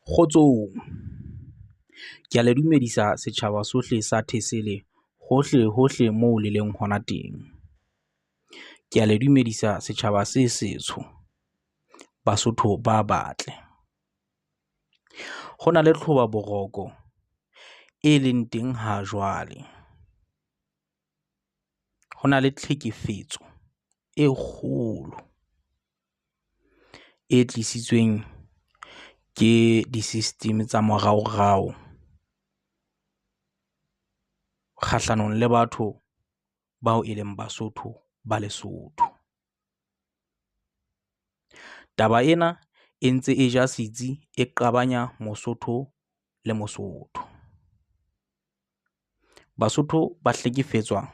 Kgotsong, ke a le dumedisa setjhaba sohle sa Thesele hohle moo le leng hona teng. Ke a le dumedisa setjhaba se setsho, Basotho ba batle. Ho na le tlhoba boroko e leng teng ha jwale. Ho na le tlhekefetso e kgolo e tlisitsweng ke di-system tsa moraorao kgahlanong le batho bao e leng Basotho ba Lesotho. Taba ena e ntse e ja setsi, e qabanya Mosotho le Mosotho. Basotho ba hlekefetswa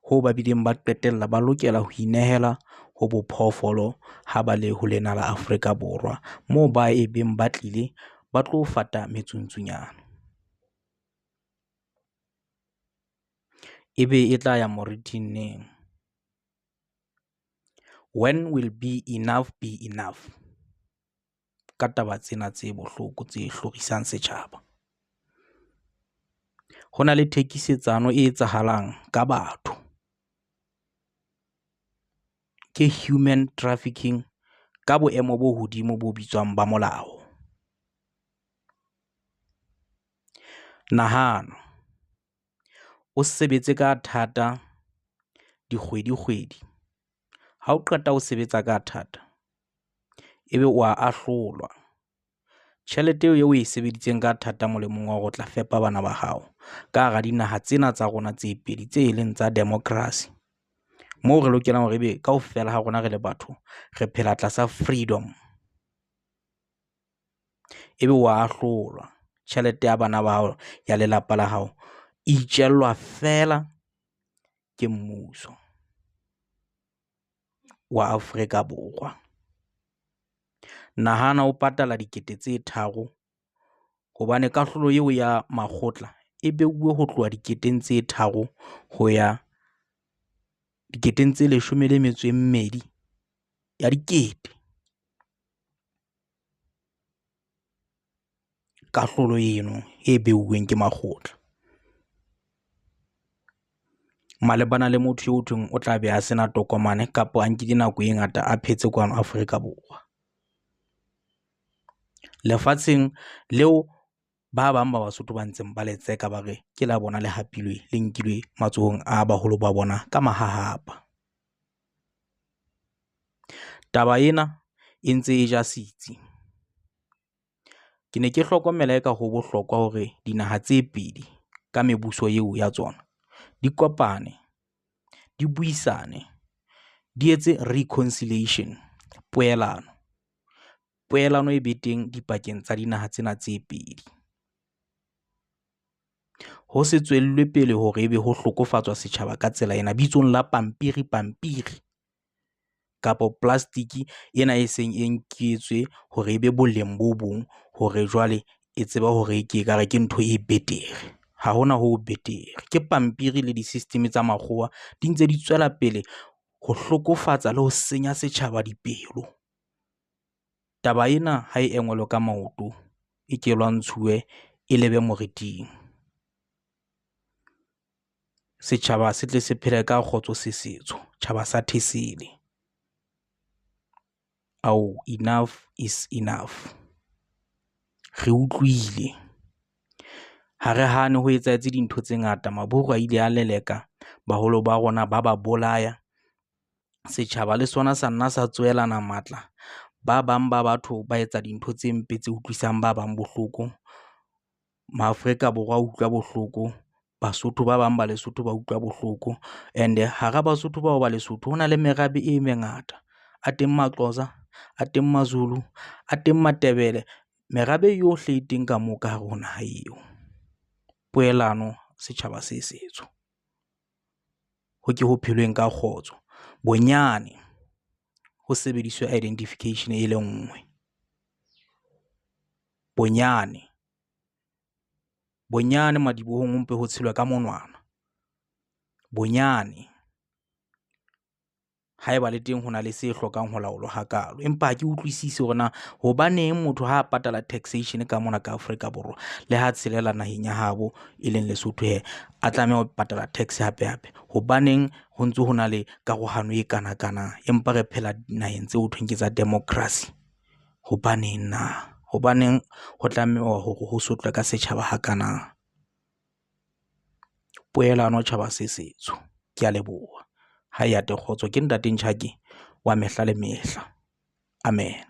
ho ba bileng ba qetella ba lokela ho inehela ho bophoofolo ha ba le ho lena la Afrika Borwa, moo ba e beng ba tlile ba tlo fata metsungtsunyana. Ebe e tla ya morithing neng? When will be enough be enough? Ka taba tsena tse bohloko tse hlorisang setjhaba. Ho na le thekisetsano e etsahalang ka batho. Ke human trafficking ka boemo bo hodimo bo bitswang ba molao. Nahana o sebetse ka thata dikgwedi. Ha o qeta ho sebetsa ka thata, ebe o a ahlolwa. Tjhelete eo o e sebeditseng ka thata molemong wa hore o tla fepa bana ba hao ka hara dinaha tsena tsa rona tse pedi tse leng tsa democracy, moo re lokelang hore ebe kaofela ha rona re le batho re phela tlasa freedom. Ebe o a ahlolwa. Tjhelete ya bana ba hao, ya lelapa la hao, e itjellwa fela ke mmuso wa Afrika Borwa. Nahana o patala 3,000 hobane kahlolo eo ya makgotla e beuwe ho tloha 3,000 ho ya 12,000 ya dikete. Kahlolo eno e beuweng ke makgotla malebana le motho yo thweng o tla be a sena tokomane kapa a nkile nako e ngata a phetse kwano Afrika Borwa. Lefatsheng leo ba bang ba Basotho ba ntseng ba letseka ba re ke la bona le hapilwe le nkilwe matsohong a baholo ba bona ka mahahapa. Taba ena e ntse e ja setsi. Ke ne ke hlokomela eka ho bohlokwa hore dinaha tse pedi ka mebuso eo ya tsona di kopane, di buisane, di etse reconciliation, poelano e be teng dipakeng tsa dinaha tsena tse pedi. Ho se tswellwe pele hore ebe ho hlokofatswa setjhaba ka tsela ena bitsong la pampiri kapa plastiki ena e seng e nketswe hore ebe boleng bo bong hore jwale e tseba hore ke ekare ke ntho e betere. Ha hona ho betere. Ke pampiri le di-system tsa makgowa di ntse di tswela pele ho hlokofatsa le ho senya setjhaba dipelo. Taba ena ha e engwelwe ka maoto, e ke lwantshuwe, e lebe moriting. Setjhaba se tle se phele ka kgotso se setsho, tjhaba sa Thesele. Enough is enough. Re utlwile. Ha re hane ho etsahetse dintho tse ngata. Maburu a ile a leleka baholo ba rona, ba ba bolaya. Setjhaba le sona sa nna sa tswelana matla. Ba bang ba batho ba etsa dintho tse mpe tse utlwisang ba bang bohloko. Ma-Afrika Borwa a utlwa bohloko. Basotho ba bang ba Lesotho ba utlwa bohloko. And hara Basotho bao ba Lesotho ho na le merabe e mengata. A teng Ma-Xhosa, a teng Ma-Zulu, a teng Matebele. Merabe yohle e teng ka moo ka hare ho naha eo. Poelano, setjhaba se setsho. Ho ke ho phelweng ka kgotso. Bonyane ho sebediswe identification e le nngwe. Bonyane madibohong ho mpe ho tshelwa ka monwana. Bonyane haeba le teng ho na le se hlokang ho laolwa hakalo. Empa ha ke utlwisisi hore na hobaneng motho ha a patala taxation ka mona ka Afrika Borwa le ha tshelela naheng ya habo e leng Lesotho a tlameha ho patala tax hape. Hobaneng ho ntse ho na le karohano e kana empa re phela naheng tseo thweng ke tsa democracy? Hobaneng na? Hobaneng ho tlameha hore ho sotlwe ka setjhaba hakana? Poelano tjhaba se setsho. Ke a leboha. Ha ya te kgotso, ke Ntate Ntjhaki wa mehla le mehla. Amen.